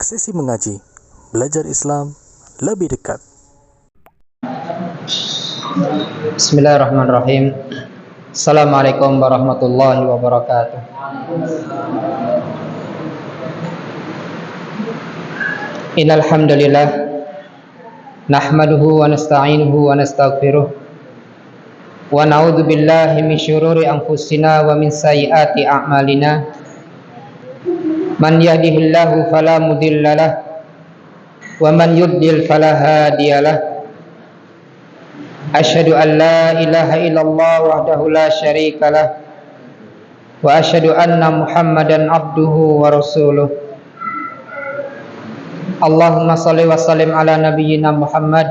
Sesi mengaji, belajar Islam lebih dekat. Bismillahirrahmanirrahim. Assalamualaikum warahmatullahi wabarakatuh. Innal hamdalillah nahmaduhu wa nasta'inuhu wa nastaghfiruh wa na'udzu billahi min syururi anfusina wa min sayyiati a'malina. Man yahdihillahu fala mudhillalah wa man yudlil fala hadiyalah. Asyhadu an la ilaha illallah wahdahu la syarikalah wa asyhadu anna Muhammadan abduhu wa rasuluh. Allahumma shalli wa sallim ala nabiyyina Muhammad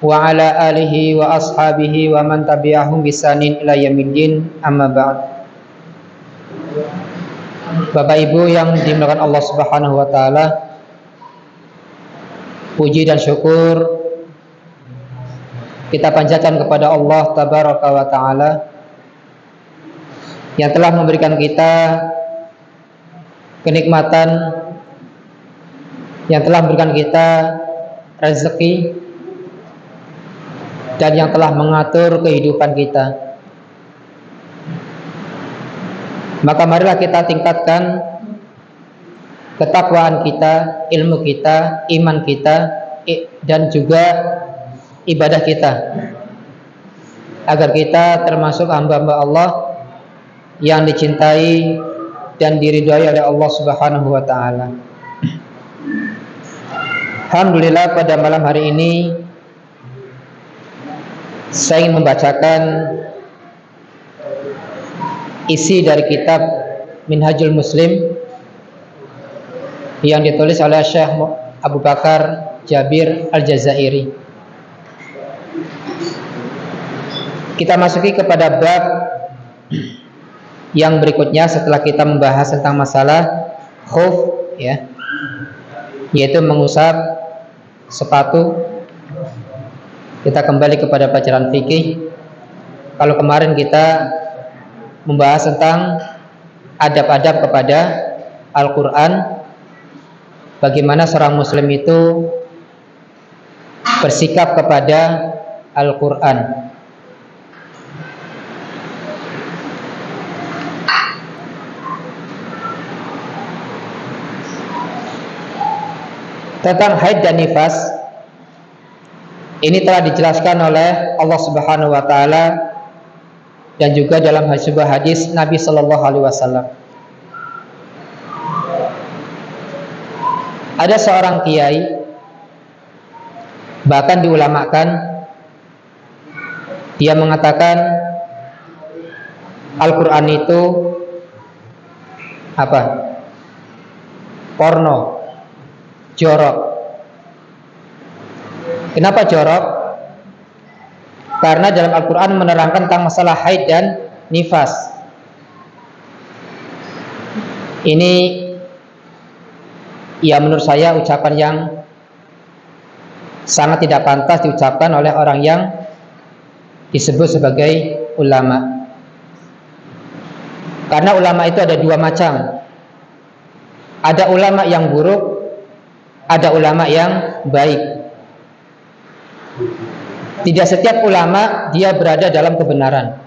wa ala alihi wa ashabihi wa man tabi'ahum bisanin ila yaumiddin, amma ba'd. Bapak Ibu yang dimuliakan Allah Subhanahu wa taala, puji dan syukur kita panjatkan kepada Allah Tabaraka wa taala yang telah memberikan kita kenikmatan, yang telah memberikan kita rezeki, dan yang telah mengatur kehidupan kita. Maka marilah kita tingkatkan ketakwaan kita, ilmu kita, iman kita, dan juga ibadah kita, agar kita termasuk hamba-hamba Allah yang dicintai dan diridhai oleh Allah Subhanahu wa taala. Alhamdulillah, pada malam hari ini saya ingin membacakan isi dari kitab Minhajul Muslim yang ditulis oleh Syekh Abu Bakar Jabir Al-Jazairi. Kita masuki kepada bab yang berikutnya setelah kita membahas tentang masalah khuf, ya, yaitu mengusap sepatu. Kita kembali kepada pelajaran fikih. Kalau kemarin kita membahas tentang adab-adab kepada Al-Quran, bagaimana seorang muslim itu bersikap kepada Al-Quran. Tentang haid dan nifas, ini telah dijelaskan oleh Allah Subhanahu wa taala dan juga dalam sebuah hadis Nabi sallallahu alaihi wasallam. Ada seorang kiai, bahkan diulamakan, dia mengatakan Al-Quran itu apa? Porno, jorok. Kenapa jorok? Karena dalam Al-Quran menerangkan tentang masalah haid dan nifas. Ini ya menurut saya ucapan yang sangat tidak pantas diucapkan oleh orang yang disebut sebagai ulama. Karena ulama itu ada dua macam. Ada ulama yang buruk, ada ulama yang baik. Tidak setiap ulama dia berada dalam kebenaran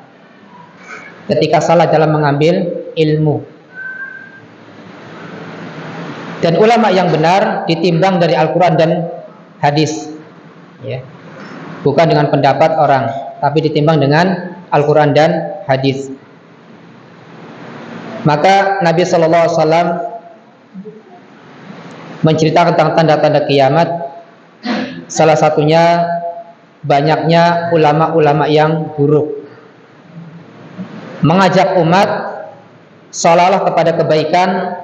ketika salah dalam mengambil ilmu. Dan ulama yang benar ditimbang dari Al-Quran dan hadis, ya. Bukan dengan pendapat orang, tapi ditimbang dengan Al-Quran dan hadis. Maka Nabi SAW menceritakan tentang tanda-tanda kiamat. Salah satunya banyaknya ulama-ulama yang buruk, mengajak umat seolah-olah kepada kebaikan,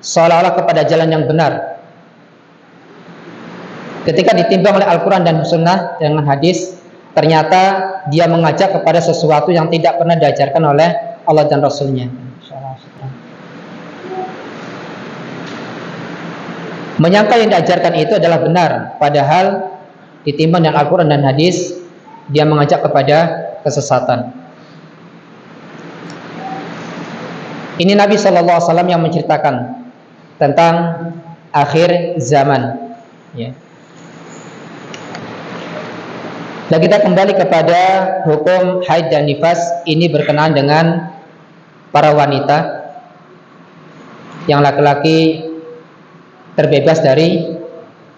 seolah-olah kepada jalan yang benar. Ketika ditimbang oleh Al-Quran dan Sunnah dengan hadis, ternyata dia mengajak kepada sesuatu yang tidak pernah diajarkan oleh Allah dan Rasulnya. Menyangka yang diajarkan itu adalah benar, padahal ditimbang dengan Al-Quran dan hadis, dia mengajak kepada kesesatan. Ini Nabi SAW yang menceritakan tentang akhir zaman. Ya. Dan kita kembali kepada hukum haid dan nifas. Ini berkenaan dengan para wanita. Yang laki-laki terbebas dari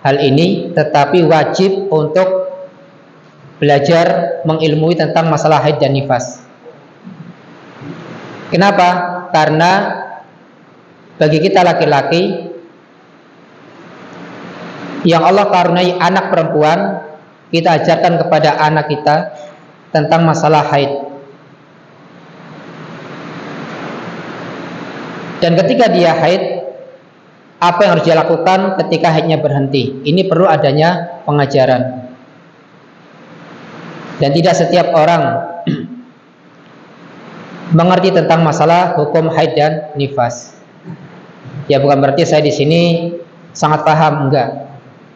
hal ini, tetapi wajib untuk belajar mengilmui tentang masalah haid dan nifas. Kenapa? Karena bagi kita laki-laki yang Allah karuniai anak perempuan, kita ajarkan kepada anak kita tentang masalah haid. Dan ketika dia haid, apa yang harus dia lakukan ketika haidnya berhenti? Ini perlu adanya pengajaran. Dan tidak setiap orang mengerti tentang masalah hukum haid dan nifas. Ya, bukan berarti saya di sini sangat paham, enggak.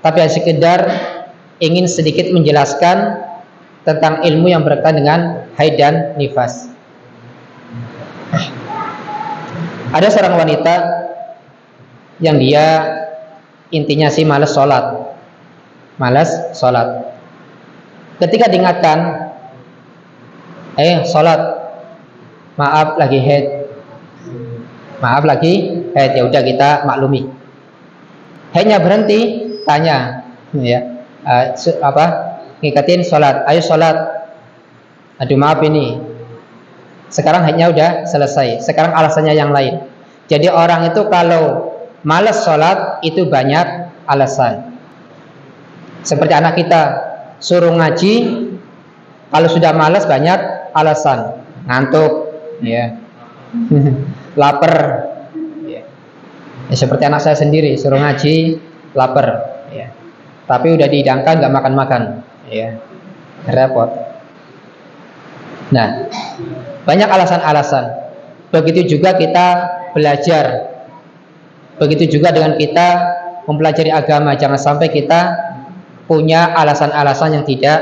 Tapi sekedar ingin sedikit menjelaskan tentang ilmu yang berkaitan dengan haid dan nifas. Ada seorang wanita yang dia intinya sih malas sholat. Ketika diingatkan, sholat, maaf lagi haid, ya udah kita maklumi. Haidnya berhenti, tanya, ya, ngikatin sholat, ayo sholat. Aduh maaf ini, sekarang haidnya udah selesai. Sekarang alasannya yang lain. Jadi orang itu kalau malas sholat itu banyak alasan. Seperti anak kita suruh ngaji, kalau sudah malas banyak alasan. Ngantuk, ya, lapar. Ya, seperti anak saya sendiri suruh ngaji, lapar. Ya. Tapi udah dihidangkan nggak makan-makan. Ya, repot. Nah, banyak alasan-alasan. Begitu juga kita belajar. Begitu juga dengan kita mempelajari agama. Jangan sampai kita punya alasan-alasan yang tidak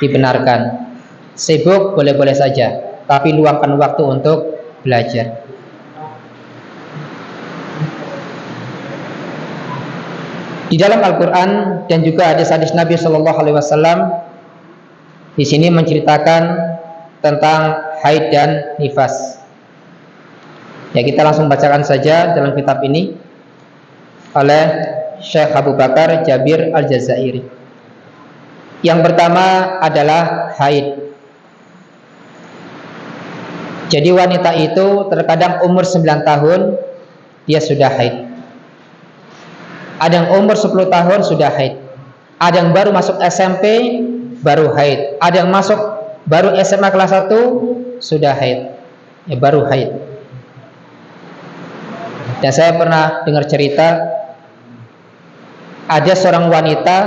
dibenarkan. Sibuk boleh-boleh saja, tapi luangkan waktu untuk belajar. Di dalam Al-Quran dan juga hadis-hadis Nabi Shallallahu Alaihi Wasallam di sini menceritakan tentang haid dan nifas. Ya, kita langsung bacakan saja dalam kitab ini oleh Syekh Abu Bakar Jabir Al-Jazairi. Yang pertama adalah haid. Jadi wanita itu terkadang umur 9 tahun dia sudah haid. Ada yang umur 10 tahun sudah haid. Ada yang baru masuk SMP baru haid. Ada yang masuk baru SMA kelas 1 sudah haid. Ya, baru haid. Dan saya pernah dengar cerita ada seorang wanita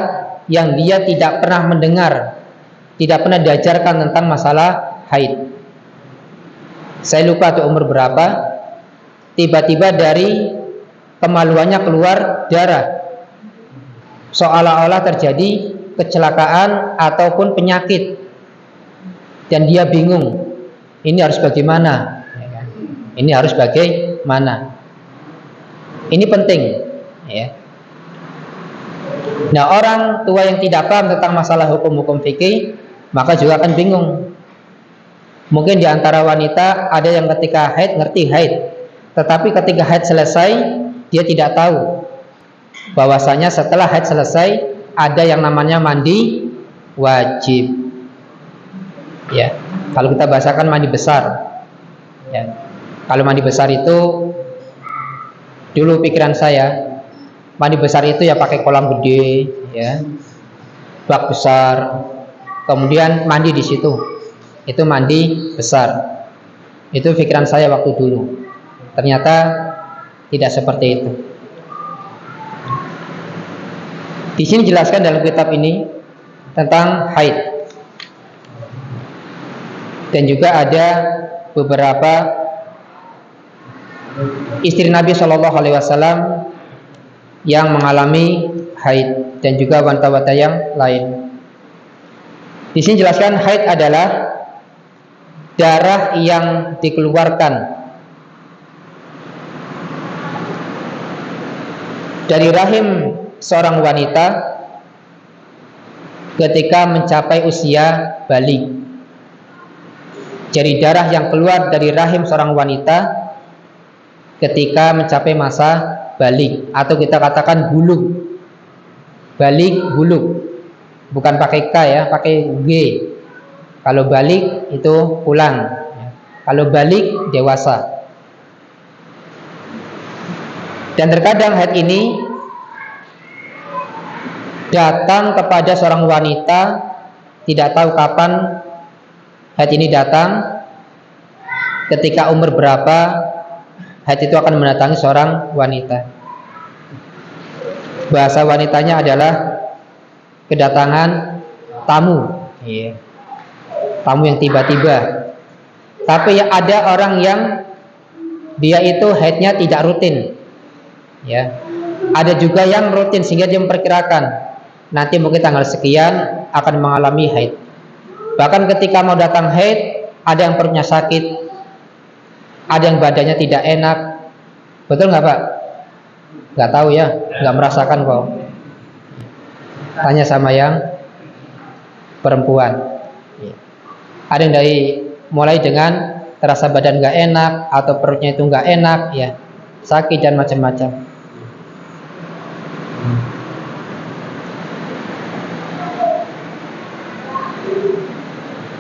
yang dia tidak pernah mendengar, tidak pernah diajarkan tentang masalah haid. Saya lupa tuh umur berapa. Tiba-tiba dari kemaluannya keluar darah, seolah-olah terjadi kecelakaan ataupun penyakit, dan dia bingung. Ini harus bagaimana? Ini harus bagaimana? Ini penting, ya. Nah, orang tua yang tidak paham tentang masalah hukum-hukum fikih, maka juga akan bingung. Mungkin di antara wanita ada yang ketika haid ngerti haid, tetapi ketika haid selesai dia tidak tahu bahwasanya setelah haid selesai ada yang namanya mandi wajib. Ya, kalau kita bahasakan mandi besar. Ya, kalau mandi besar itu dulu pikiran saya, mandi besar itu ya pakai kolam gede, ya, bak besar, kemudian mandi di situ. Itu mandi besar. Itu pikiran saya waktu dulu. Ternyata tidak seperti itu. Di sini dijelaskan dalam kitab ini tentang haid. Dan juga ada beberapa istri Nabi Shallallahu Alaihi Wasallam yang mengalami haid dan juga wanita-wanita yang lain. Di sini jelaskan haid adalah darah yang dikeluarkan dari rahim seorang wanita ketika mencapai usia balik. Jadi darah yang keluar dari rahim seorang wanita ketika mencapai masa balik, atau kita katakan bulug. Balik, bulug, bukan pakai K ya, pakai G. Kalau balik itu pulang, kalau balik dewasa. Dan terkadang haid ini datang kepada seorang wanita, tidak tahu kapan haid ini datang, ketika umur berapa haid itu akan mendatangi seorang wanita. Bahasa wanitanya adalah kedatangan tamu, tamu yang tiba-tiba. Tapi ada orang yang dia itu haidnya tidak rutin, ya. Ada juga yang rutin sehingga dia memperkirakan nanti mungkin tanggal sekian akan mengalami haid. Bahkan ketika mau datang haid, ada yang perutnya sakit, ada yang badannya tidak enak. Betul nggak Pak? Nggak tahu ya, nggak merasakan kok. Tanya sama yang perempuan. Ada yang mulai dengan terasa badan nggak enak atau perutnya itu nggak enak, ya, sakit dan macam-macam.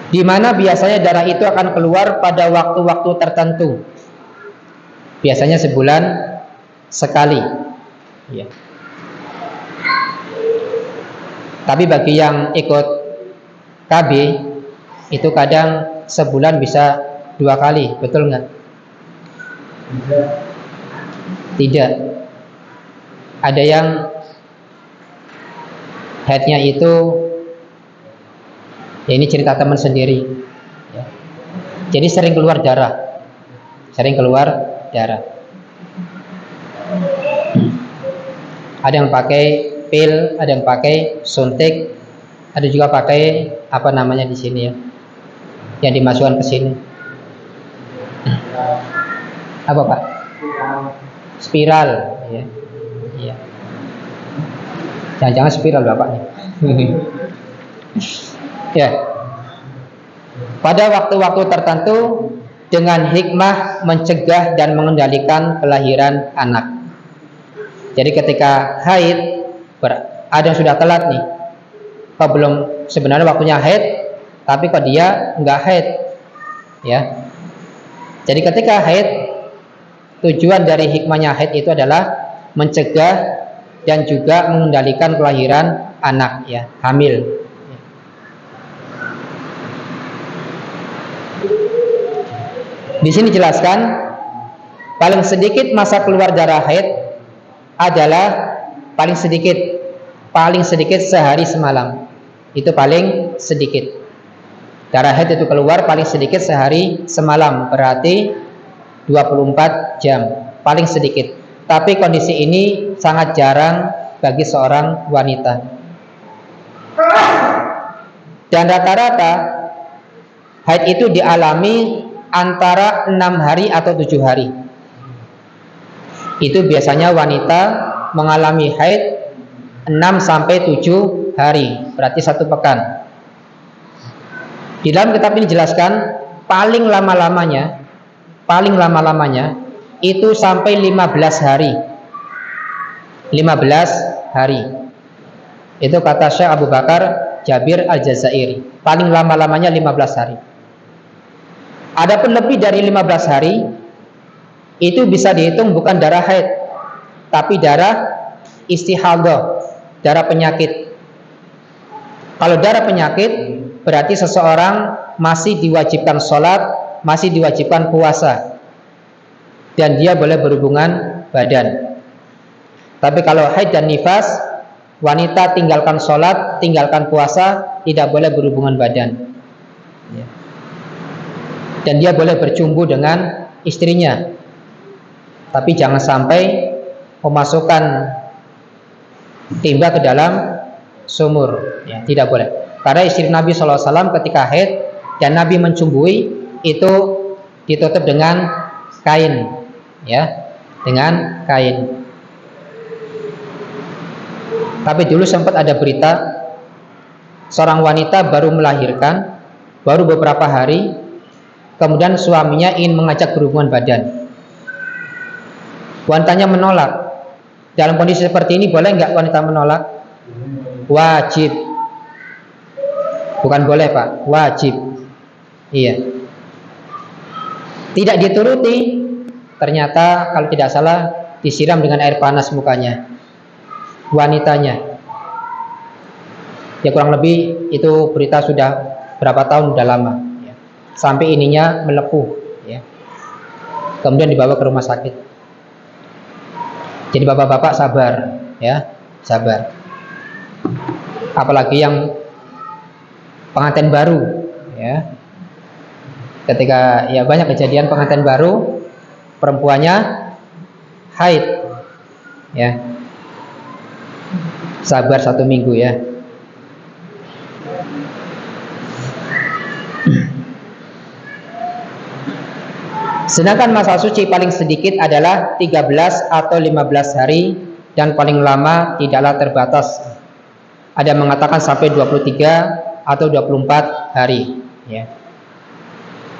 Di mana biasanya darah itu akan keluar pada waktu-waktu tertentu. Biasanya sebulan sekali, ya. Tapi bagi yang ikut KB itu kadang sebulan bisa 2 kali, betul nggak? Tidak. Ada yang haidnya itu, ya ini cerita teman sendiri, ya. Jadi sering keluar darah. Ada yang pakai pil, ada yang pakai suntik, ada juga pakai apa namanya di sini ya, yang dimasukkan ke sini. Apa Pak? Spiral, ya. Iya. Jangan-jangan spiral bapaknya. Ya. Pada waktu-waktu tertentu dengan hikmah mencegah dan mengendalikan kelahiran anak. Jadi ketika haid, ada yang sudah telat nih, kok belum sebenarnya waktunya haid, tapi kok dia nggak haid, ya. Jadi ketika haid, tujuan dari hikmahnya haid itu adalah mencegah dan juga mengendalikan kelahiran anak, ya, hamil. Di sini jelaskan paling sedikit masa keluar darah haid adalah paling sedikit sehari semalam. Itu paling sedikit. Darah haid itu keluar paling sedikit sehari semalam, berarti 24 jam, paling sedikit. Tapi kondisi ini sangat jarang bagi seorang wanita. Dan rata-rata haid itu dialami antara 6 hari atau 7 hari. Itu biasanya wanita mengalami haid 6 sampai 7 hari, berarti 1 pekan. Di dalam kitab ini dijelaskan paling lama-lamanya itu sampai 15 hari. 15 hari. Itu kata Syekh Abu Bakar Jabir Al-Jazairi. Paling lama-lamanya 15 hari. Adapun lebih dari 15 hari, itu bisa dihitung bukan darah haid, tapi darah istihadah, darah penyakit. Kalau darah penyakit, berarti seseorang masih diwajibkan sholat, masih diwajibkan puasa, dan dia boleh berhubungan badan. Tapi kalau haid dan nifas, wanita tinggalkan sholat, tinggalkan puasa, tidak boleh berhubungan badan, dan dia boleh bercumbu dengan istrinya, tapi jangan sampai memasukkan timba ke dalam sumur, ya, tidak boleh. Karena istri Nabi SAW ketika haid dan Nabi mencumbui, itu ditutup dengan kain, ya, dengan kain. Tapi dulu sempat ada berita seorang wanita baru melahirkan, baru beberapa hari, kemudian suaminya ingin mengajak berhubungan badan. Wanitanya menolak. Dalam kondisi seperti ini boleh nggak wanita menolak? Wajib. Bukan boleh Pak, wajib. Iya. Tidak dituruti, ternyata kalau tidak salah disiram dengan air panas mukanya wanitanya. Ya kurang lebih itu berita sudah berapa tahun, sudah lama ya. Sampai ininya melepuh ya. Kemudian dibawa ke rumah sakit. Jadi bapak-bapak sabar ya, sabar. Apalagi yang pengantin baru ya. Ketika ya banyak kejadian pengantin baru, perempuannya haid ya. Sabar 1 minggu ya. Sedangkan masa suci paling sedikit adalah 13 atau 15 hari dan paling lama tidaklah terbatas. Ada yang mengatakan sampai 23 atau 24 hari ya.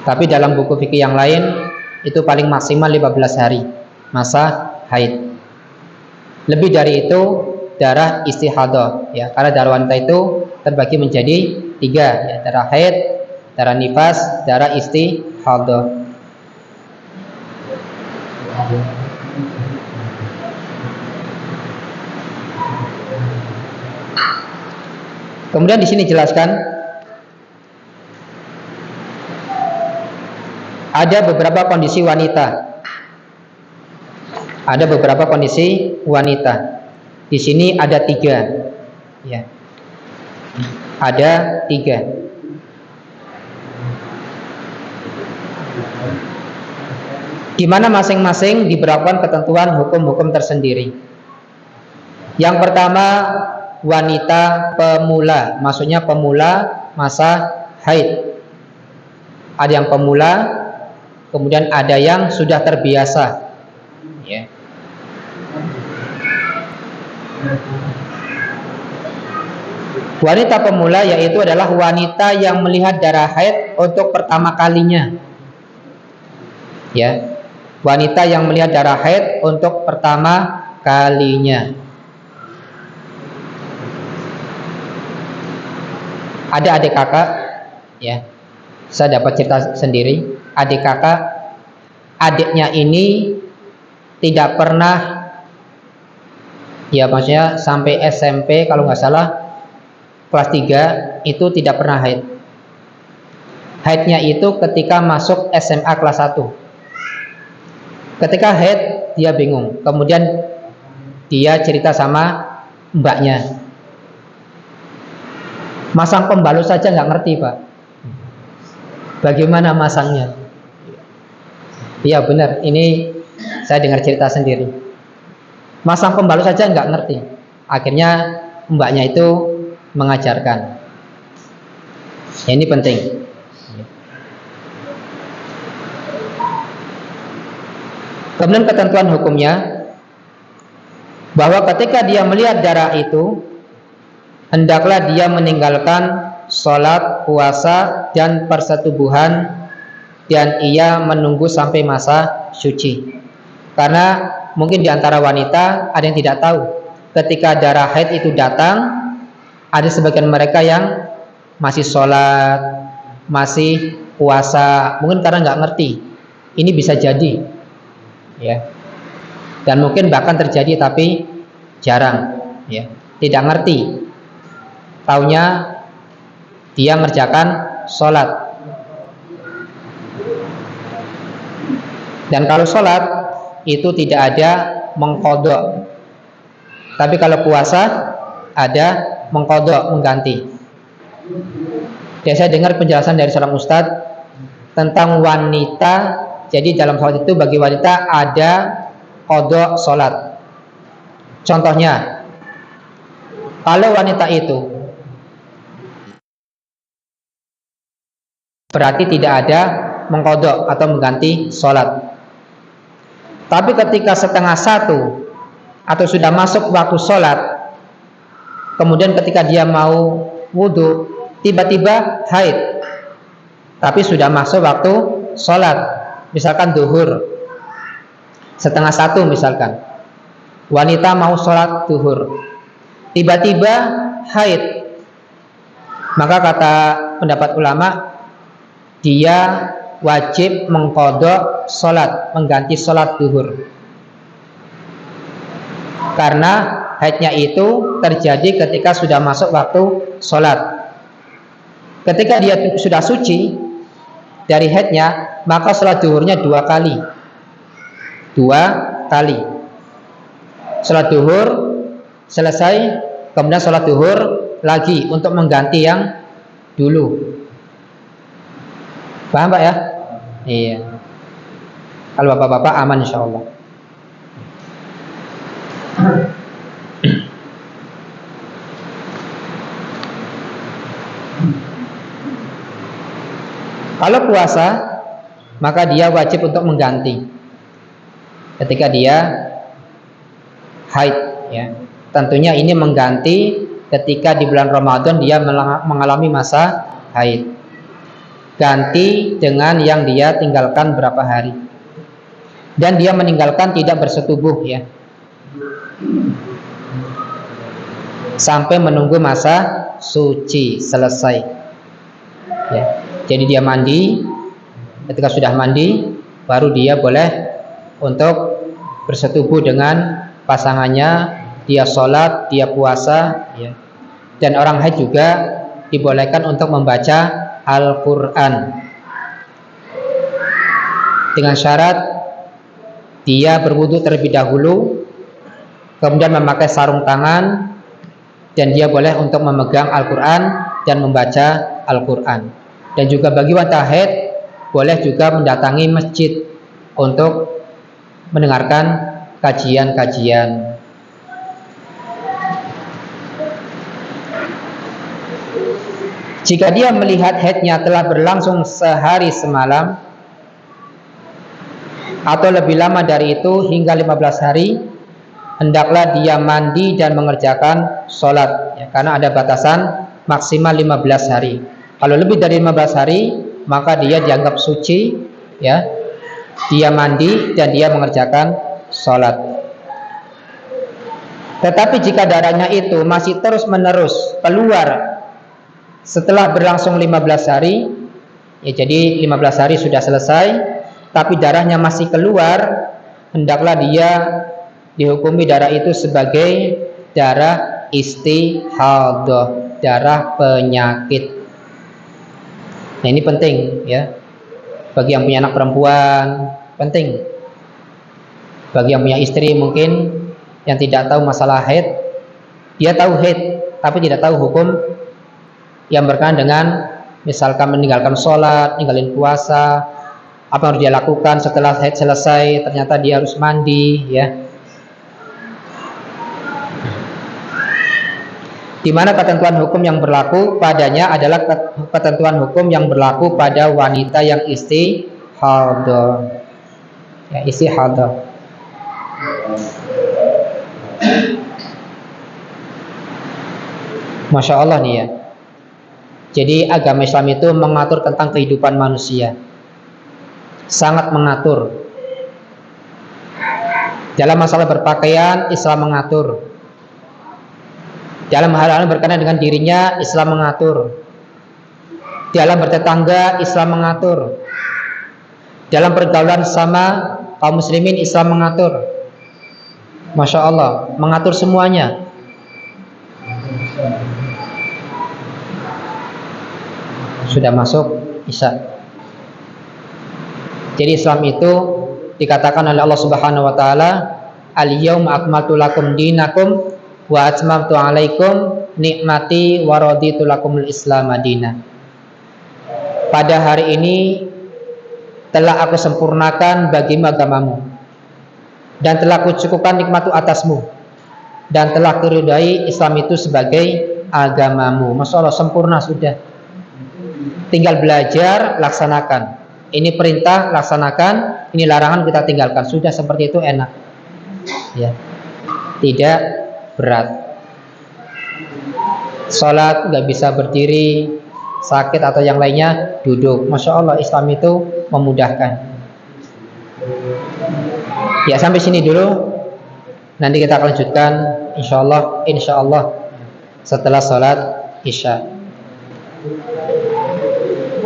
Tapi dalam buku fikih yang lain itu paling maksimal 15 hari masa haid. Lebih dari itu darah istihadah ya, karena darah wanita itu terbagi menjadi 3 ya, darah haid, darah nifas, darah istihadah. Kemudian di sini jelaskan ada beberapa kondisi wanita. Ada beberapa kondisi wanita. Di sini ada 3 ya. Ada 3. Di mana masing-masing diberlakukan ketentuan hukum-hukum tersendiri. Yang pertama wanita pemula, maksudnya pemula masa haid. Ada yang pemula, kemudian ada yang sudah terbiasa ya. Wanita pemula yaitu adalah wanita yang melihat darah haid untuk pertama kalinya ya. Wanita yang melihat darah haid untuk pertama kalinya. Ada adik kakak ya, saya dapat cerita sendiri. Adik kakak, adiknya ini tidak pernah ya, maksudnya sampai SMP kalau nggak salah kelas 3 itu tidak pernah haid. Haidnya itu ketika masuk SMA kelas 1. Ketika haid dia bingung, kemudian dia cerita sama mbaknya, masang pembalut saja nggak ngerti Pak. Bagaimana masangnya? Iya benar, ini saya dengar cerita sendiri. Masang pembalut saja nggak ngerti. Akhirnya mbaknya itu mengajarkan. Ya, ini penting. Kemudian ketentuan hukumnya bahwa ketika dia melihat darah itu, hendaklah dia meninggalkan sholat, puasa, dan persetubuhan, dan ia menunggu sampai masa suci. Karena mungkin di antara wanita ada yang tidak tahu, ketika darah haid itu datang, ada sebagian mereka yang masih sholat, masih puasa, mungkin karena nggak ngerti. Ini bisa jadi ya, dan mungkin bahkan terjadi tapi jarang ya, tidak ngerti, taunya dia mengerjakan sholat. Dan kalau sholat itu tidak ada mengqadha, tapi kalau puasa ada mengqadha, mengganti. Dan saya dengar penjelasan dari seorang ustadz tentang wanita. Jadi dalam sholat itu bagi wanita ada qadha sholat. Contohnya, kalau wanita itu berarti tidak ada mengqadha atau mengganti sholat. Tapi ketika 12:30 atau sudah masuk waktu sholat, kemudian ketika dia mau wudhu tiba-tiba haid, tapi sudah masuk waktu sholat, misalkan duhur 12:30 misalkan, wanita mau sholat duhur tiba-tiba haid, maka kata pendapat ulama dia wajib mengqadha sholat, mengganti sholat duhur, karena haidnya itu terjadi ketika sudah masuk waktu sholat. Ketika dia sudah suci dari haidnya, maka sholat duhurnya 2 kali. 2 kali. Sholat duhur selesai, kemudian sholat duhur lagi untuk mengganti yang dulu. Paham Pak ya? Iya. Kalau bapak-bapak aman insyaallah. Kalau puasa, maka dia wajib untuk mengganti ketika dia haid, ya. Tentunya ini mengganti ketika di bulan Ramadan dia mengalami masa haid. Ganti dengan yang dia tinggalkan berapa hari. Dan dia meninggalkan tidak bersetubuh, ya, sampai menunggu masa suci selesai, ya. Jadi dia mandi, ketika sudah mandi baru dia boleh untuk bersetubuh dengan pasangannya, dia sholat, dia puasa, ya. Dan orang haid juga dibolehkan untuk membaca Al-Quran dengan syarat dia berwudu terlebih dahulu, kemudian memakai sarung tangan, dan dia boleh untuk memegang Al-Quran dan membaca Al-Quran. Dan juga bagi wanita haid boleh juga mendatangi masjid untuk mendengarkan kajian-kajian. Jika dia melihat haidnya telah berlangsung sehari semalam atau lebih lama dari itu hingga 15 hari, hendaklah dia mandi dan mengerjakan sholat, ya, karena ada batasan maksimal 15 hari. Kalau lebih dari 15 hari maka dia dianggap suci, ya. Dia mandi dan dia mengerjakan sholat. Tetapi jika darahnya itu masih terus menerus keluar setelah berlangsung 15 hari, ya, jadi 15 hari sudah selesai tapi darahnya masih keluar, hendaklah dia dihukumi darah itu sebagai darah istihadah, darah penyakit. Nah, ini penting, ya, bagi yang punya anak perempuan, penting. Bagi yang punya istri mungkin yang tidak tahu masalah haid, dia tahu haid tapi tidak tahu hukum yang berkaitan dengan misalkan meninggalkan sholat, ninggalin puasa, apa yang harus dia lakukan setelah haid selesai, ternyata dia harus mandi, ya. Di mana ketentuan hukum yang berlaku padanya adalah ketentuan hukum yang berlaku pada wanita yang istihadah, ya, istihadah. Masya Allah nih, ya. Jadi agama Islam itu mengatur tentang kehidupan manusia, sangat mengatur. Dalam masalah berpakaian Islam mengatur. Dalam hal-hal berkenaan dengan dirinya Islam mengatur. Dalam bertetangga Islam mengatur. Dalam pergaulan sama kaum muslimin Islam mengatur. Masya Allah, mengatur semuanya. Sudah masuk Isya. Jadi Islam itu dikatakan oleh Allah Subhanahu wa taala, "Al-yauma akmaltu lakum dinakum wa atmamtu 'alaikum nikmati wa raditu lakumul Islam madina." Pada hari ini telah aku sempurnakan bagimu agamamu dan telah kucukupkan nikmatku atasmu dan telah kuridai Islam itu sebagai agamamu. Masya Allah, sempurna sudah. Tinggal belajar, laksanakan. Ini perintah, laksanakan. Ini larangan, kita tinggalkan. Sudah seperti itu, enak, ya. Tidak berat. sholat nggak bisa berdiri, sakit atau yang lainnya, duduk. Masya Allah, Islam itu memudahkan. Ya, sampai sini dulu. Nanti kita akan lanjutkan insya Allah setelah sholat isya.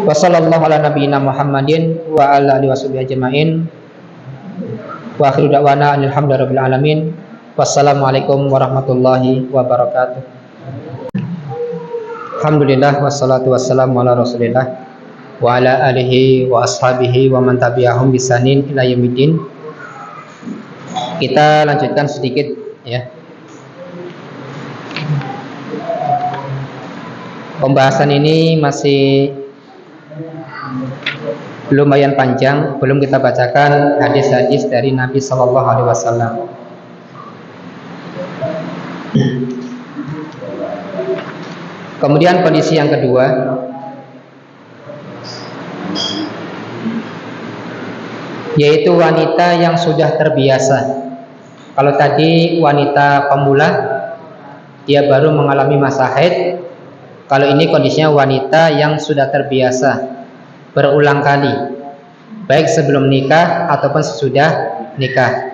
Wa sallallahu ala nabiyyina Muhammadin wa ala alihi washabihi ajma'in. Wa akhiru da'wana alhamdulillahi alamin. Wassalamualaikum warahmatullahi wabarakatuh. Alhamdulillah wassalatu wassalamu ala Rasulillah wa ala alihi wa ashabihi wa man tabi'ahum bisanin ila yaumiddin. Kita lanjutkan sedikit ya. Pembahasan ini masih lumayan panjang, belum kita bacakan hadis-hadis dari Nabi Sallallahu Alaihi Wasallam. Kemudian kondisi yang kedua, yaitu wanita yang sudah terbiasa. Kalau tadi wanita pemula, dia baru mengalami masa haid. Kalau ini kondisinya wanita yang sudah terbiasa berulang kali, baik sebelum nikah ataupun sesudah nikah.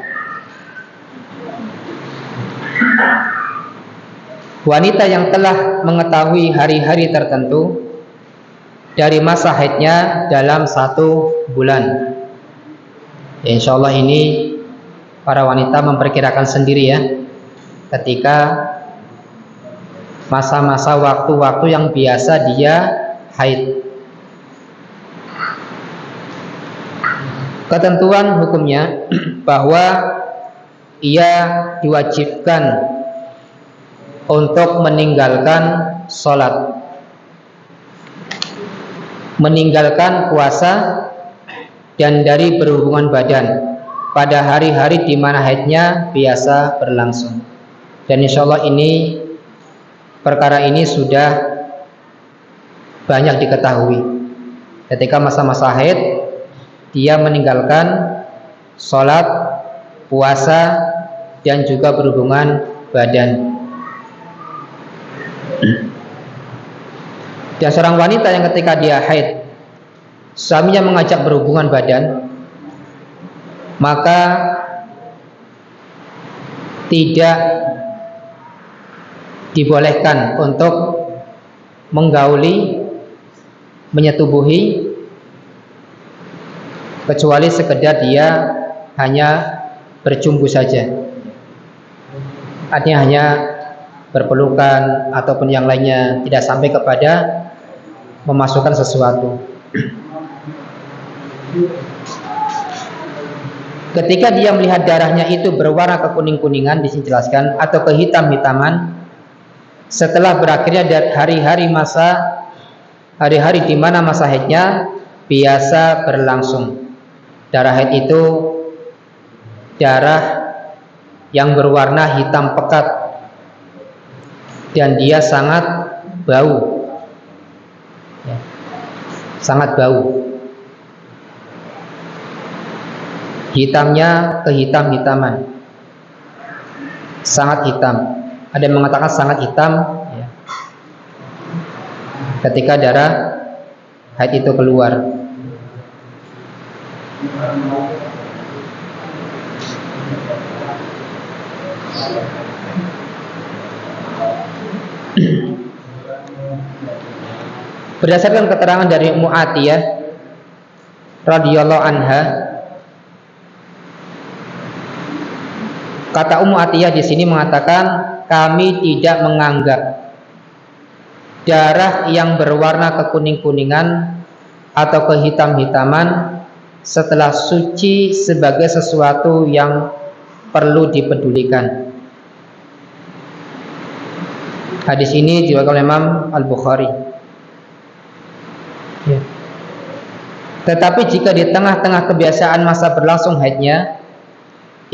Wanita yang telah mengetahui hari-hari tertentu dari masa haidnya dalam 1 bulan. Ya, insya Allah ini para wanita memperkirakan sendiri ya, ketika masa-masa waktu-waktu yang biasa dia haid. Ketentuan hukumnya bahwa ia diwajibkan untuk meninggalkan sholat, meninggalkan puasa, dan dari berhubungan badan pada hari-hari di mana haidnya biasa berlangsung. Dan insya Allah ini, perkara ini sudah banyak diketahui. Ketika masa-masa haid, dia meninggalkan sholat, puasa, dan juga berhubungan badan. Dan seorang wanita yang ketika dia haid, suaminya mengajak berhubungan badan, maka tidak dibolehkan untuk menggauli, menyetubuhi, kecuali sekedar dia hanya bercumbu saja, artinya hanya berpelukan ataupun yang lainnya, tidak sampai kepada memasukkan sesuatu. Ketika dia melihat darahnya itu berwarna kekuning-kuningan, dijelaskan, atau kehitam-hitaman, setelah berakhirnya hari-hari di mana masa haidnya biasa berlangsung. Darah haid itu darah yang berwarna hitam pekat dan dia sangat bau, ya, sangat bau. Hitamnya kehitam-hitaman, sangat hitam. Ada yang mengatakan sangat hitam ya, ketika darah haid itu keluar. Berdasarkan keterangan dari Ummu Atiyah radhiyallahu anha, kata Ummu Atiyah di sini mengatakan, kami tidak menganggap darah yang berwarna kekuning-kuningan atau kehitam-hitaman setelah suci sebagai sesuatu yang perlu dipedulikan. Hadis ini diriwayatkan oleh Imam Al-Bukhari. Ya. Tetapi jika di tengah-tengah kebiasaan masa berlangsung haidnya,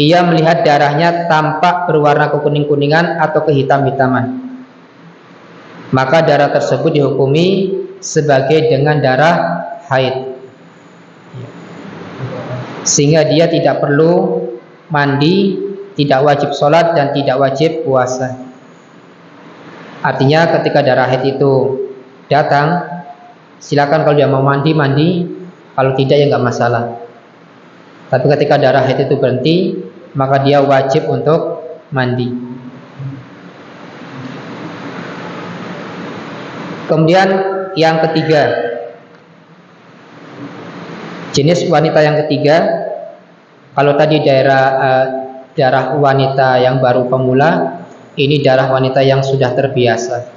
ia melihat darahnya tampak berwarna kekuning-kuningan atau kehitam-hitaman, maka darah tersebut dihukumi sebagai dengan darah haid, sehingga dia tidak perlu mandi, tidak wajib sholat, dan tidak wajib puasa. Artinya ketika darah haid itu datang, silakan kalau dia mau mandi, kalau tidak ya nggak masalah. Tapi ketika darah haid itu berhenti, maka dia wajib untuk mandi. Kemudian yang ketiga, jenis wanita yang ketiga, kalau tadi darah wanita yang baru pemula, ini darah wanita yang sudah terbiasa.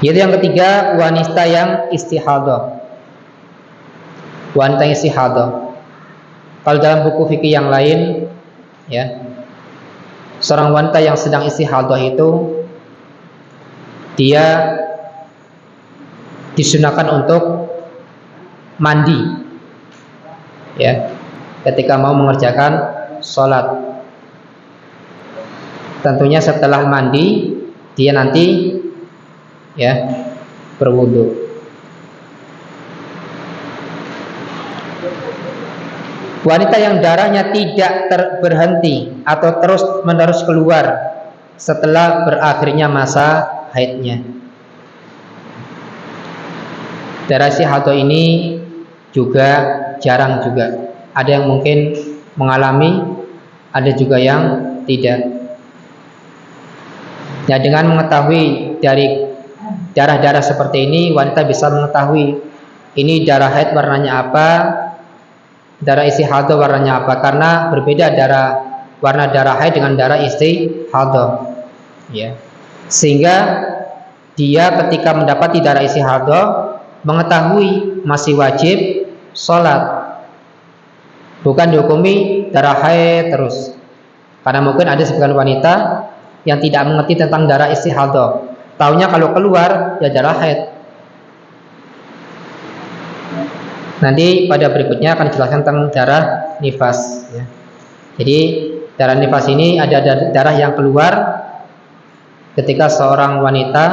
Yaitu yang ketiga, wanita yang istihadah. Wanita yang istihadah. Kalau dalam buku fikih yang lain, ya, seorang wanita yang sedang istihadah itu dia disunahkan untuk mandi, ya, ketika mau mengerjakan sholat. Tentunya setelah mandi dia nanti, ya, berwudu. Wanita yang darahnya tidak berhenti atau terus menerus keluar setelah berakhirnya masa haidnya. Darah istihadah ini juga jarang juga. Ada yang mungkin mengalami, ada juga yang tidak. Ya, dengan mengetahui dari darah-darah seperti ini, wanita bisa mengetahui ini darah haid warnanya apa, darah istihadah warnanya apa, karena berbeda warna darah haid dengan darah istihadah, ya. Sehingga dia ketika mendapati darah istihadah mengetahui masih wajib sholat, bukan dihukumi darah haid terus. Karena mungkin ada sebagian wanita yang tidak mengerti tentang darah istihadah, taunya kalau keluar ya darah haid. Nanti pada berikutnya akan dijelaskan tentang darah nifas, ya. Jadi darah nifas ini ada darah yang keluar ketika seorang wanita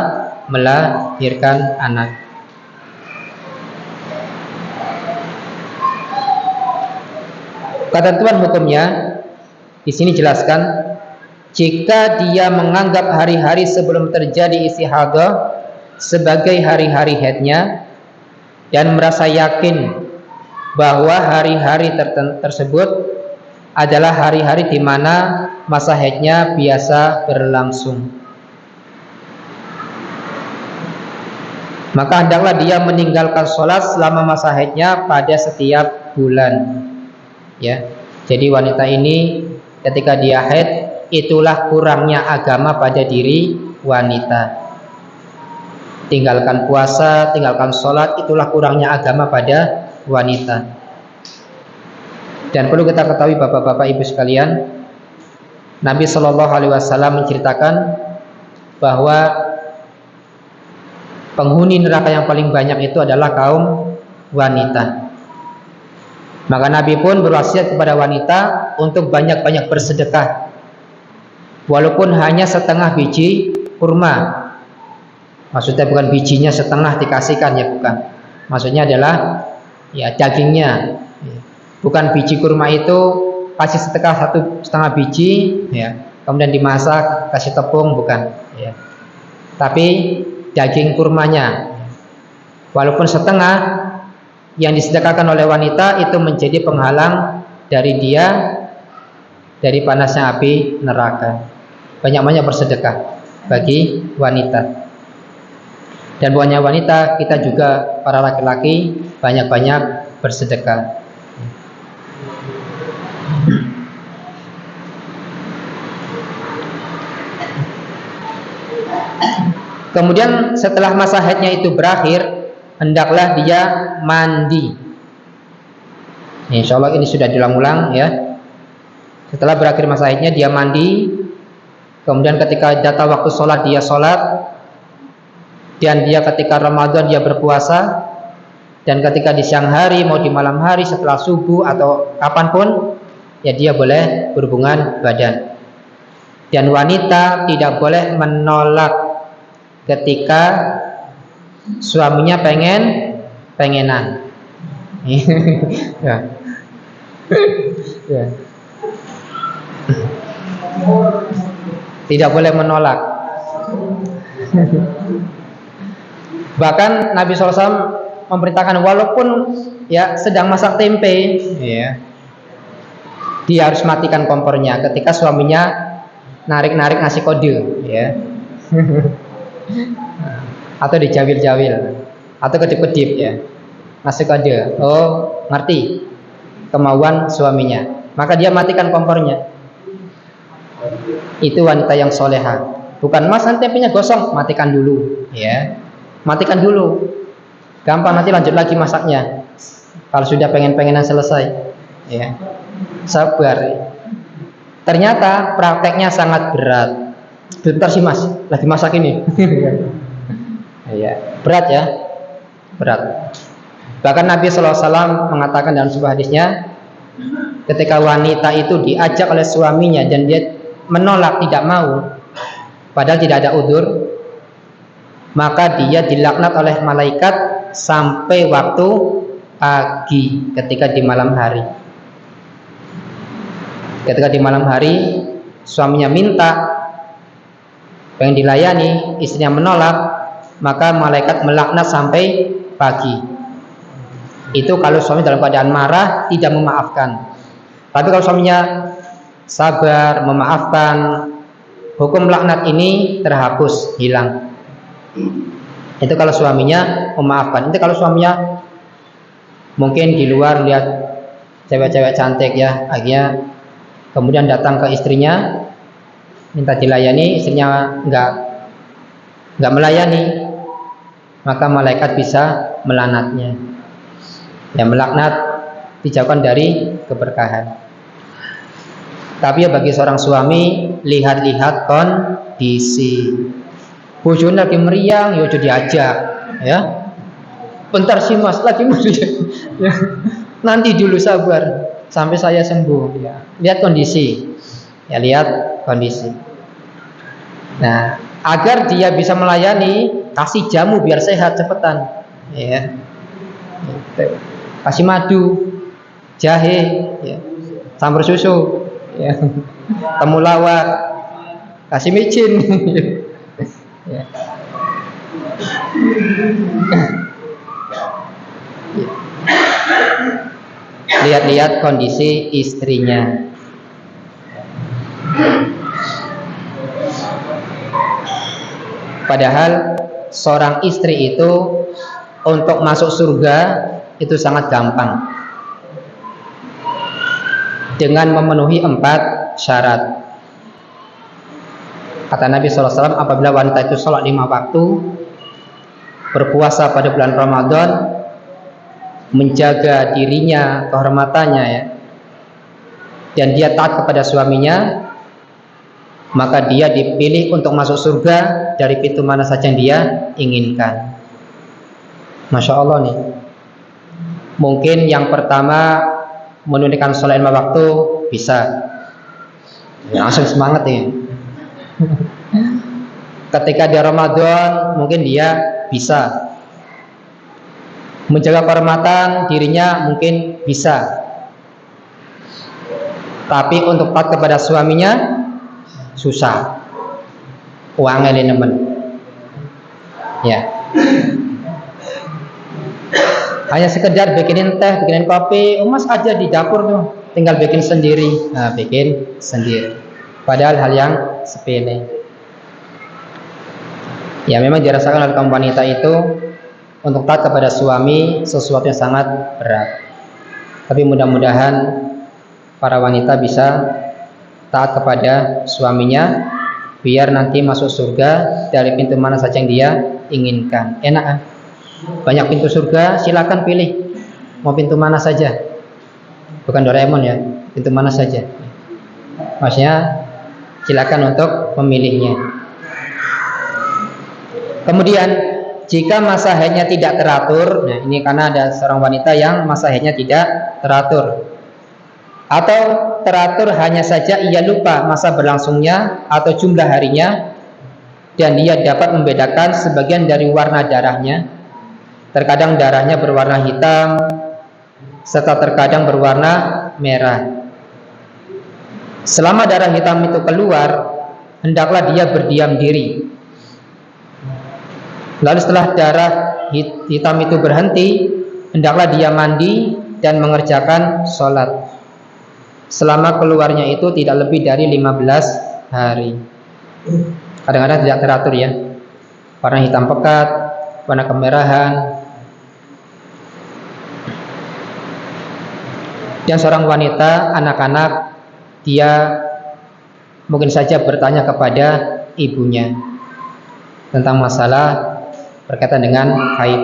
melahirkan anak. Ketentuan hukumnya di sini jelaskan, jika dia menganggap hari-hari sebelum terjadi istihadah sebagai hari-hari haidnya dan merasa yakin bahwa hari-hari tersebut adalah hari-hari di mana masa haidnya biasa berlangsung, maka hendaklah dia meninggalkan sholat selama masa haidnya pada setiap bulan. Ya, jadi wanita ini ketika dia haid, itulah kurangnya agama pada diri wanita. Tinggalkan puasa, tinggalkan sholat, itulah kurangnya agama pada wanita. Dan perlu kita ketahui bapak-bapak ibu sekalian, Nabi Shallallahu Alaihi Wasallam menceritakan bahwa penghuni neraka yang paling banyak itu adalah kaum wanita. Maka Nabi pun berwasiat kepada wanita untuk banyak-banyak bersedekah, walaupun hanya setengah biji kurma. Maksudnya bukan bijinya setengah dikasihkan, ya, bukan. Maksudnya adalah ya dagingnya. Bukan biji kurma itu kasih setengah biji, ya, kemudian dimasak kasih tepung, bukan, ya. Tapi daging kurmanya, walaupun setengah, yang disedekahkan oleh wanita itu menjadi penghalang dari dia dari panasnya api neraka. Banyak-banyak bersedekah bagi wanita. Dan bukannya wanita, kita juga para laki-laki banyak-banyak bersedekah. Kemudian setelah masa haidnya itu berakhir, hendaklah dia mandi. Insya Allah ini sudah diulang-ulang, ya. Setelah berakhir masa haidnya dia mandi. Kemudian ketika datang waktu sholat dia sholat. Dan dia ketika Ramadan dia berpuasa. Dan ketika di siang hari mau di malam hari setelah subuh atau kapanpun, ya dia boleh berhubungan badan. Dan wanita tidak boleh menolak ketika suaminya pengenan. Ya. Ya. Tidak boleh menolak. Bahkan Nabi SAW memerintahkan walaupun ya sedang masak tempe, ya, dia harus matikan kompornya ketika suaminya narik-narik nasi kode, ya, atau dijawil-jawil, atau kedip-kedip, ya, nasi kode. Oh, ngerti kemauan suaminya, maka dia matikan kompornya. Itu wanita yang soleha. Bukan mas nanti tempenya gosong, matikan dulu, ya, matikan dulu. Gampang nanti lanjut lagi masaknya. Kalau sudah pengen-pengenan selesai, ya, sabar. Ternyata prakteknya sangat berat. Bentar sih mas, lagi masak ini. Ya, berat ya, berat. Bahkan Nabi SAW mengatakan dalam sebuah hadisnya, ketika wanita itu diajak oleh suaminya dan dia menolak, tidak mau, padahal tidak ada udzur, maka dia dilaknat oleh malaikat sampai waktu pagi, ketika di malam hari. Ketika di malam hari suaminya minta, pengen dilayani, istrinya menolak, maka malaikat melaknat sampai pagi. Itu kalau suami dalam keadaan marah, tidak memaafkan. Tapi kalau suaminya sabar, memaafkan, hukum laknat ini terhapus, hilang. Itu kalau suaminya memaafkan. Itu kalau suaminya mungkin di luar lihat cewek-cewek cantik, ya, akhirnya kemudian datang ke istrinya minta dilayani, istrinya nggak melayani, maka malaikat bisa melaknatnya. Ya, melaknat, dijauhkan dari keberkahan. Tapi ya bagi seorang suami, lihat-lihat kondisi. Bojone lagi meriang, ya diajak, ya. Bentar sih mas, lagi meriang. Ya. Nanti dulu, sabar sampai saya sembuh, ya. Lihat kondisi. Ya, lihat kondisi. Nah, agar dia bisa melayani, kasih jamu biar sehat cepetan, ya. Kasih madu, jahe, ya, campur susu, ya, temulawak, kasih micin. Ya. Lihat-lihat kondisi istrinya. Padahal seorang istri itu untuk masuk surga itu sangat gampang dengan memenuhi 4 syarat. Kata Nabi SAW, apabila wanita itu sholat 5 waktu, berpuasa pada bulan Ramadan, menjaga dirinya, kehormatannya, ya, dan dia taat kepada suaminya, maka dia dipilih untuk masuk surga dari pintu mana saja yang dia inginkan. Masya Allah nih. Mungkin yang pertama menunaikan sholat 5 waktu bisa, ya, langsung semangat ya. Ketika dia Ramadan mungkin dia bisa menjaga kehormatan dirinya, mungkin bisa. Tapi untuk taat kepada suaminya susah. Uangnya nemen. Ya. Hanya sekedar bikinin teh, bikinin kopi, mas aja di dapur tuh, tinggal bikin sendiri. Nah, bikin sendiri. Padahal hal yang sepele. Ya, memang dirasakan oleh kaum wanita itu untuk taat kepada suami sesuatu yang sangat berat. Tapi mudah-mudahan para wanita bisa taat kepada suaminya, biar nanti masuk surga dari pintu mana saja yang dia inginkan. Enak, banyak pintu surga, silakan pilih mau pintu mana saja. Bukan Doraemon ya, pintu mana saja. Maksudnya silakan untuk memilihnya. Kemudian jika masa haidnya tidak teratur, nah ini karena ada seorang wanita yang masa haidnya tidak teratur, atau teratur hanya saja ia lupa masa berlangsungnya atau jumlah harinya, dan dia dapat membedakan sebagian dari warna darahnya. Terkadang darahnya berwarna hitam, serta terkadang berwarna merah. Selama darah hitam itu keluar, hendaklah dia berdiam diri. Lalu setelah darah hitam itu berhenti, hendaklah dia mandi dan mengerjakan sholat. Selama keluarnya itu tidak lebih dari 15 hari. Kadang-kadang tidak teratur ya. Warna hitam pekat, warna kemerahan. Dan seorang wanita, anak-anak, dia mungkin saja bertanya kepada ibunya tentang masalah berkaitan dengan haid.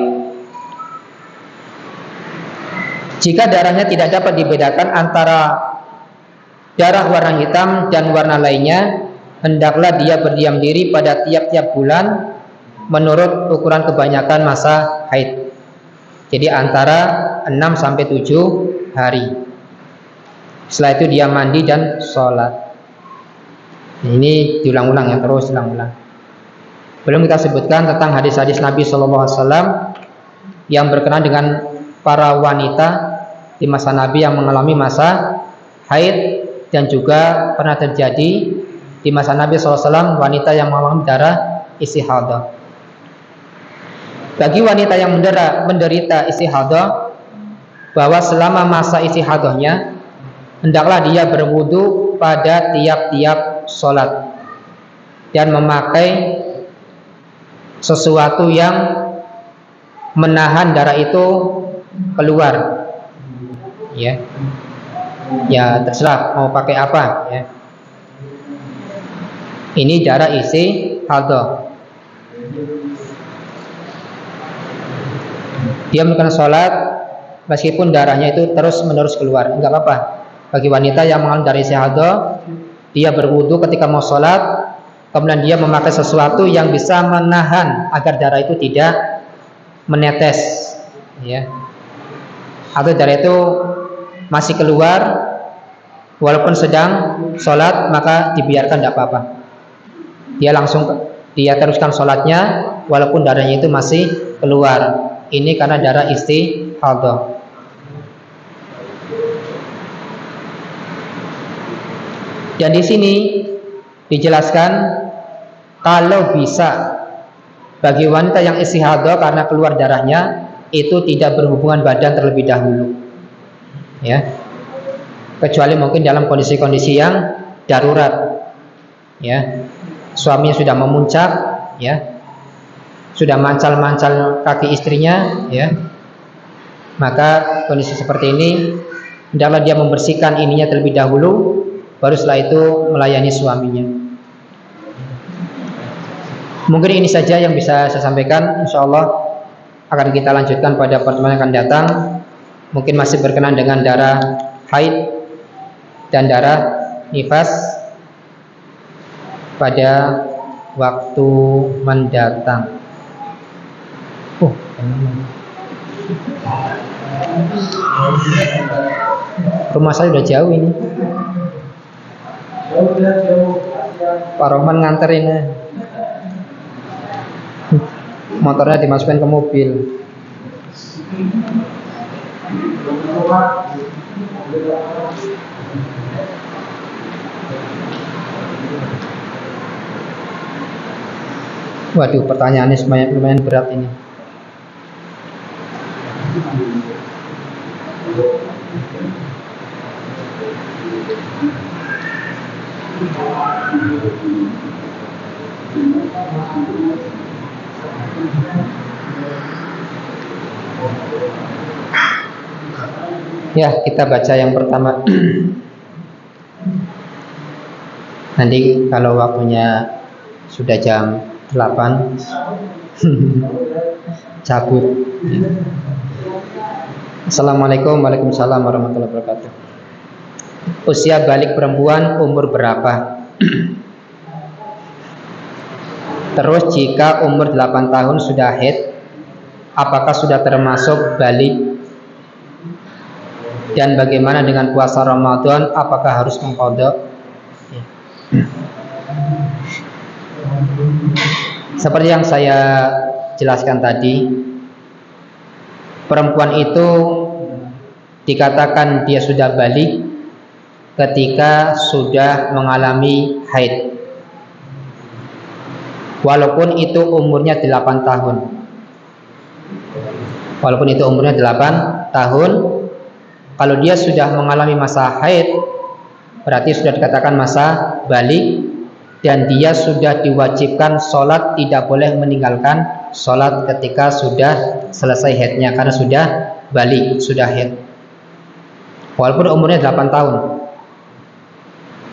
Jika darahnya tidak dapat dibedakan antara darah warna hitam dan warna lainnya, hendaklah dia berdiam diri pada tiap-tiap bulan menurut ukuran kebanyakan masa haid. Jadi antara 6 sampai 7 hari. Setelah itu dia mandi dan sholat. Ini diulang-ulang ya, terus ulang-ulang. Belum kita sebutkan tentang hadis-hadis Nabi SAW yang berkenaan dengan para wanita di masa Nabi yang mengalami masa haid, dan juga pernah terjadi di masa Nabi SAW wanita yang mengalami darah istihadah. Bagi wanita yang menderita istihadah, bahwa selama masa istihadahnya hendaklah dia berwudu pada tiap-tiap sholat dan memakai sesuatu yang menahan darah itu keluar. Ya terserah mau pakai apa ya. Ini darah istihadah. Dia melakukan sholat meskipun darahnya itu terus menerus keluar, enggak apa-apa. Bagi wanita yang mengalami darah istihadah, dia berwudu ketika mau sholat, kemudian dia memakai sesuatu yang bisa menahan agar darah itu tidak menetes, ya. Atau darah itu masih keluar walaupun sedang sholat, maka dibiarkan, tidak apa-apa. Dia teruskan sholatnya walaupun darahnya itu masih keluar. Ini karena darah istihadah. Dan di sini dijelaskan kalau bisa bagi wanita yang istihadah karena keluar darahnya itu tidak berhubungan badan terlebih dahulu, ya, kecuali mungkin dalam kondisi-kondisi yang darurat, ya, suaminya sudah memuncak, ya, sudah mancal-mancal kaki istrinya, ya, maka kondisi seperti ini hendaklah dia membersihkan ininya terlebih dahulu, baru setelah itu melayani suaminya. Mungkin ini saja yang bisa saya sampaikan. Insya Allah akan kita lanjutkan pada pertemuan yang akan datang. Mungkin masih berkenaan dengan darah haid dan darah nifas pada waktu mendatang. Rumah saya udah jauh ini. Pak Rohman nganterin, motornya dimasukkan ke mobil. Waduh, pertanyaannya lumayan berat ini. Ya, kita baca yang pertama. Nanti kalau waktunya sudah jam 8 cabut. Assalamualaikum warahmatullahi wabarakatuh. Usia balik perempuan umur berapa? Terus jika umur 8 tahun sudah haid, apakah sudah termasuk balik? Dan bagaimana dengan puasa Ramadan, apakah harus mengqadha? Seperti yang saya jelaskan tadi, perempuan itu dikatakan dia sudah balik ketika sudah mengalami haid. walaupun itu umurnya 8 tahun. Walaupun itu umurnya 8 tahun, kalau dia sudah mengalami masa haid, berarti sudah dikatakan masa balik, dan dia sudah diwajibkan sholat, tidak boleh meninggalkan sholat ketika sudah selesai haidnya, karena sudah balik, sudah haid. Walaupun umurnya 8 tahun,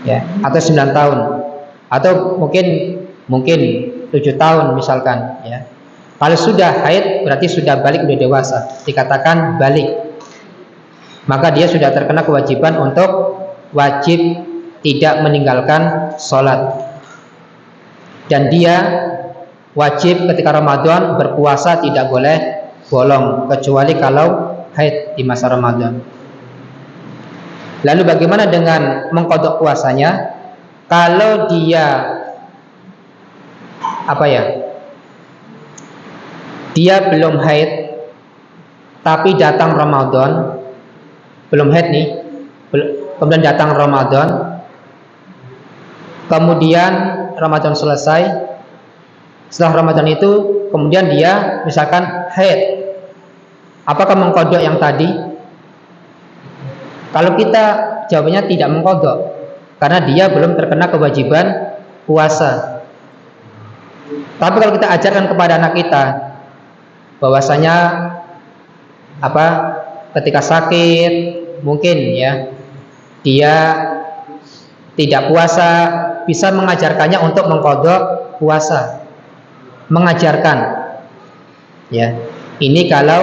ya, atau 9 tahun, atau mungkin 7 tahun misalkan, ya. Kalau sudah haid berarti sudah balik, sudah dewasa, dikatakan balik. Maka dia sudah terkena kewajiban untuk wajib tidak meninggalkan sholat. Dan dia wajib ketika Ramadan berpuasa tidak boleh bolong, kecuali kalau haid di masa Ramadan. Lalu bagaimana dengan mengqadha puasanya? Kalau dia dia belum haid tapi datang Ramadan, belum haid nih, kemudian datang Ramadan, kemudian Ramadan selesai, setelah Ramadan itu kemudian dia misalkan haid, apakah mengqadha yang tadi? Kalau kita jawabannya tidak mengqadha, karena dia belum terkena kewajiban puasa. Tapi kalau kita ajarkan kepada anak kita bahwasanya ketika sakit mungkin ya dia tidak puasa, bisa mengajarkannya untuk mengqadha puasa, mengajarkan, ya. Ini kalau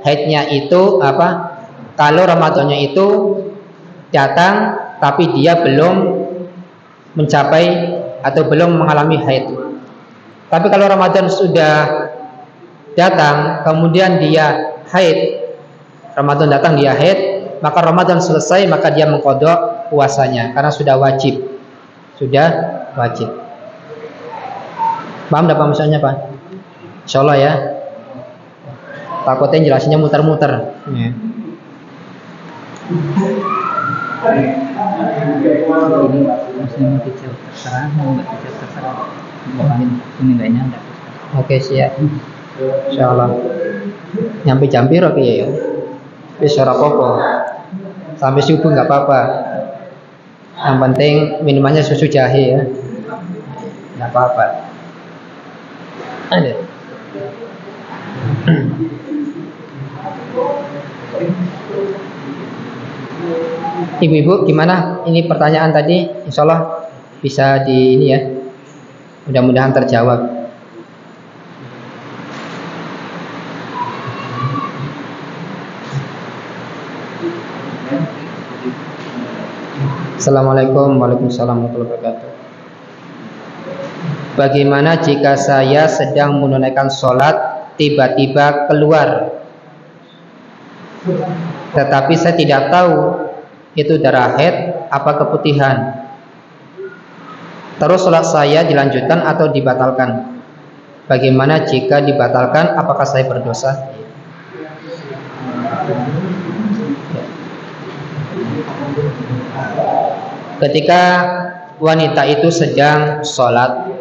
haidnya itu kalau Ramadannya itu datang tapi dia belum mencapai atau belum mengalami haid. Tapi kalau Ramadan sudah datang kemudian dia haid, Ramadan datang dia haid, maka Ramadan selesai maka dia mengqadha puasanya karena sudah wajib. Paham enggak Pak maksudnya Pak? Insyaallah ya. Takutnya jelasinnya muter-muter. Ya. Oke, siap. Insyaallah. Nyampe jam piro piye ya? Wis ora apa-apa. Sampai subuh enggak apa-apa. Yang penting minumannya susu jahe ya. Enggak apa-apa. Ada. Ibu-ibu gimana? Ini pertanyaan tadi, insyaallah bisa di ini ya. Mudah-mudahan terjawab. Assalamualaikum warahmatullahi wabarakatuh. Bagaimana jika saya sedang menunaikan sholat tiba-tiba keluar, tetapi saya tidak tahu itu darah haid apa keputihan? Terus sholat saya dilanjutkan atau dibatalkan? Bagaimana jika dibatalkan? Apakah saya berdosa? Ketika wanita itu sedang sholat,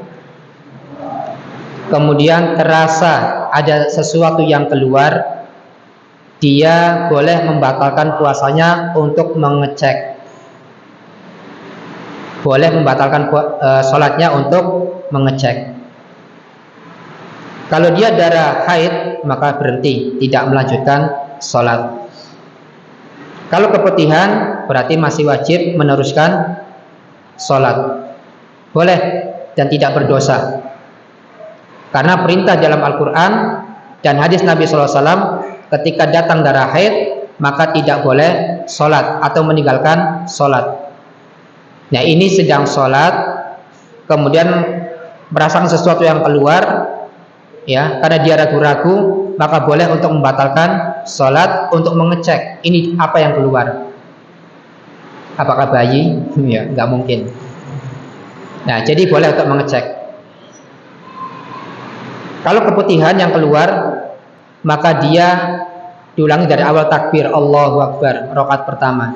kemudian terasa ada sesuatu yang keluar, dia boleh membatalkan puasanya untuk mengecek. Boleh membatalkan sholatnya untuk mengecek. Kalau dia darah haid maka berhenti, tidak melanjutkan sholat. Kalau keputihan berarti masih wajib meneruskan sholat. Boleh dan tidak berdosa. Karena perintah dalam Al-Quran dan hadis Nabi SAW, ketika datang darah haid maka tidak boleh sholat atau meninggalkan sholat. Nah ini sedang sholat kemudian merasakan sesuatu yang keluar, ya, karena dia ragu-ragu, maka boleh untuk membatalkan sholat untuk mengecek ini apa yang keluar. Apakah bayi? Ya, nggak mungkin. Nah jadi boleh untuk mengecek. Kalau keputihan yang keluar, maka dia diulangi dari awal takbir Allahu Akbar, rakaat pertama.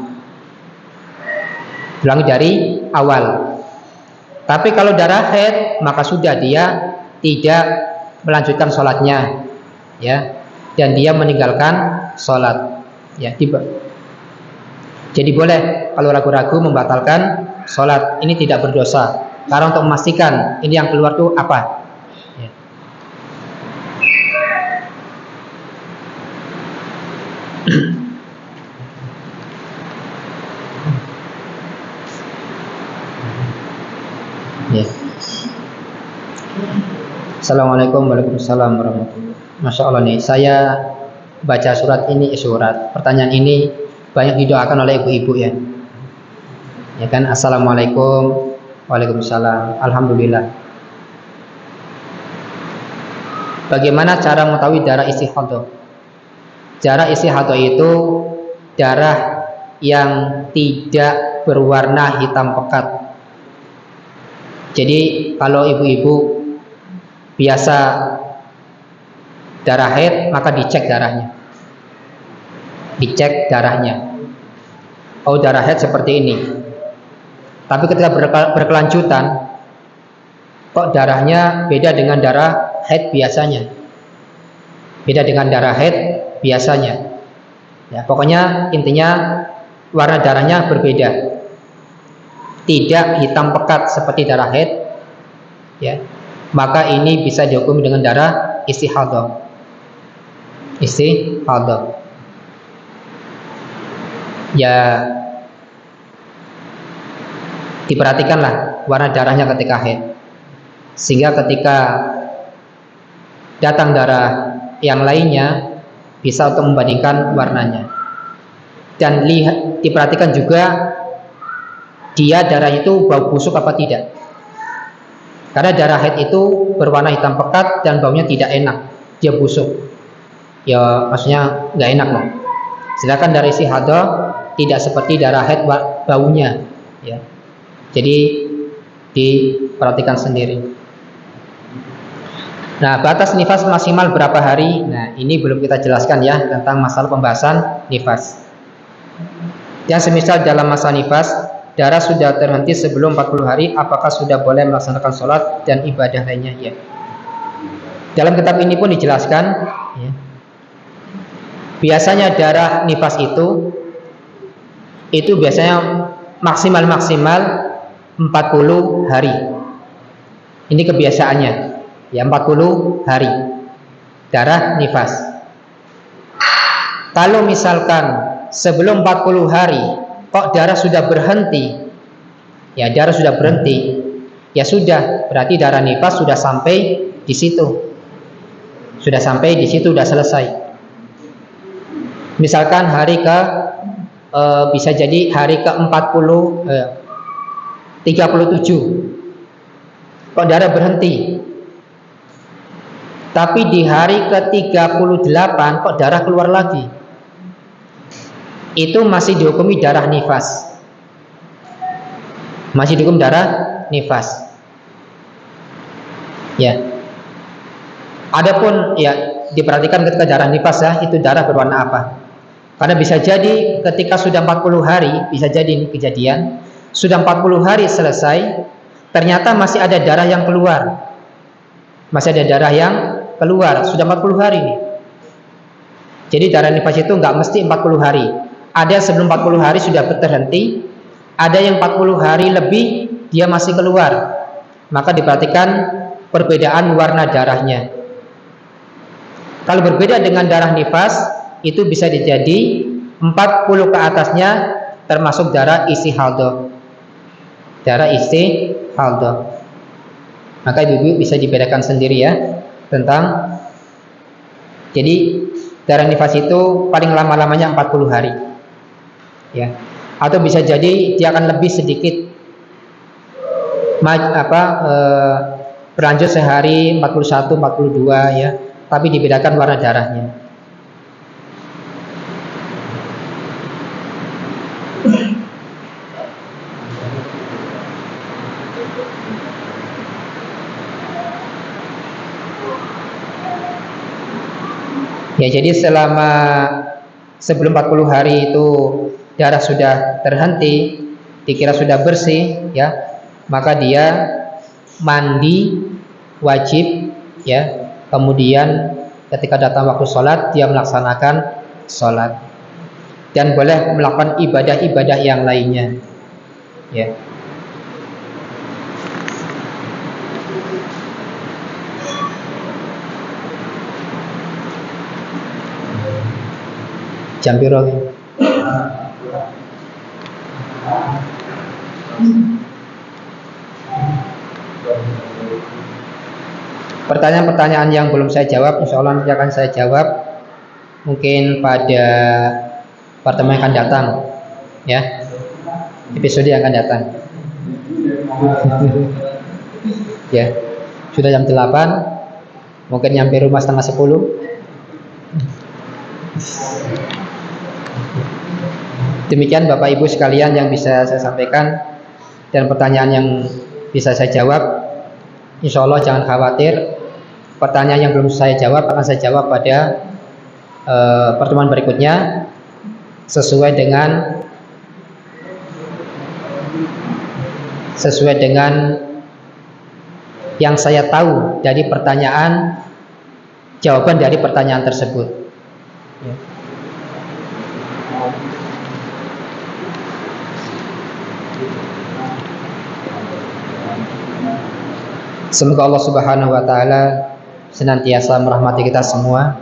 Diulangi dari awal. Tapi kalau darah haid, maka sudah dia tidak melanjutkan sholatnya, ya, dan dia meninggalkan sholat, ya, jadi boleh kalau ragu-ragu membatalkan sholat, ini tidak berdosa. Karena untuk memastikan ini yang keluar itu apa, ya. Ya. Assalamualaikum warahmatullahi wabarakatuh. Masya Allah nih, saya baca pertanyaan ini banyak didoakan oleh ibu-ibu, ya. Ya kan, assalamualaikum, waalaikumsalam, alhamdulillah. Bagaimana cara mengetahui darah istihadah? Darah istihadah itu darah yang tidak berwarna hitam pekat. Jadi kalau ibu-ibu biasa darah haid, maka dicek darahnya. Oh, darah haid seperti ini. Tapi ketika berkelanjutan, kok darahnya beda dengan darah haid biasanya. Ya, pokoknya intinya warna darahnya berbeda. Tidak hitam pekat seperti darah haid, ya. Maka ini bisa dihukumi dengan darah istihadah. Ya, diperhatikanlah warna darahnya ketika haid, sehingga ketika datang darah yang lainnya bisa untuk membandingkan warnanya. Dan diperhatikan juga dia darah itu bau busuk apa tidak. Karena darah haid itu berwarna hitam pekat dan baunya tidak enak, dia busuk. Ya, maksudnya nggak enak loh. Sedangkan darah istihadah tidak seperti darah haid baunya, ya. Jadi diperhatikan sendiri. Nah, batas nifas maksimal berapa hari? Nah, ini belum kita jelaskan, ya, tentang masalah pembahasan nifas. Yang semisal dalam masa nifas darah sudah terhenti sebelum 40 hari, apakah sudah boleh melaksanakan sholat dan ibadah lainnya? Ya. Dalam kitab ini pun dijelaskan, ya, biasanya darah nifas itu biasanya maksimal 40 hari. Ini kebiasaannya, ya, 40 hari darah nifas. Kalau misalkan sebelum 40 hari kok darah sudah berhenti, ya, ya sudah, berarti darah nifas sudah sampai di situ. Sudah selesai. Misalkan hari bisa jadi hari ke-37 kok darah berhenti. Tapi di hari ke-38 kok darah keluar lagi. Itu masih dihukumi darah nifas. Ya. Adapun, ya, diperhatikan ketika darah nifas, ya, itu darah berwarna apa. Karena bisa jadi ketika sudah 40 hari, bisa jadi ini kejadian, sudah 40 hari selesai, ternyata masih ada darah yang keluar. Sudah 40 hari nih. Jadi darah nifas itu nggak mesti 40 hari. Ada sebelum 40 hari sudah terhenti, ada yang 40 hari lebih dia masih keluar. Maka diperhatikan perbedaan warna darahnya. Kalau berbeda dengan darah nifas, itu bisa jadi 40 ke atasnya termasuk darah istihadah. Maka ibu-ibu bisa dibedakan sendiri, ya, tentang. Jadi darah nifas itu paling lama-lamanya 40 hari. Ya. Atau bisa jadi dia akan lebih sedikit, berlanjut sehari 41, 42, ya, tapi dibedakan warna darahnya. Ya, jadi sebelum 40 hari itu darah sudah terhenti, dikira sudah bersih, ya, maka dia mandi wajib ya. Kemudian ketika datang waktu sholat dia melaksanakan sholat, dan boleh melakukan ibadah-ibadah yang lainnya, ya. Jam piro? Pertanyaan-pertanyaan yang belum saya jawab, insya Allah nanti akan saya jawab mungkin pada pertemuan yang akan datang, ya, episode yang akan datang. Ya, sudah jam 8, mungkin nyampe rumah setengah 10. Demikian Bapak Ibu sekalian yang bisa saya sampaikan, dan pertanyaan yang bisa saya jawab. Insya Allah jangan khawatir, pertanyaan yang belum saya jawab akan saya jawab pada pertemuan berikutnya sesuai dengan yang saya tahu dari pertanyaan, jawaban dari pertanyaan tersebut, ya. Semoga Allah Subhanahu wa taala senantiasa merahmati kita semua,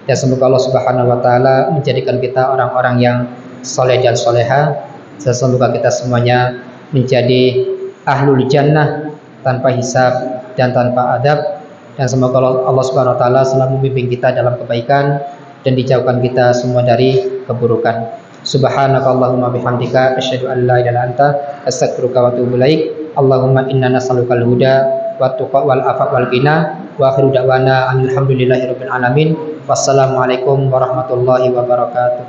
dan semoga Allah Subhanahu wa taala menjadikan kita orang-orang yang soleh dan soleha, dan semoga kita semuanya menjadi ahlul jannah tanpa hisab dan tanpa adab, dan semoga Allah Subhanahu wa taala selalu membimbing kita dalam kebaikan dan dijauhkan kita semua dari keburukan. Subhanakallahumma bihamdika asyhadu an la ilaha illa anta astaghfiruka wa atubu ilaik. Allahumma inna nas'alukal huda wa tuqa wal afa wal ghina, wa akhiru da'wana alhamdulillahirabbil alamin. Wassalamualaikum warahmatullahi wabarakatuh.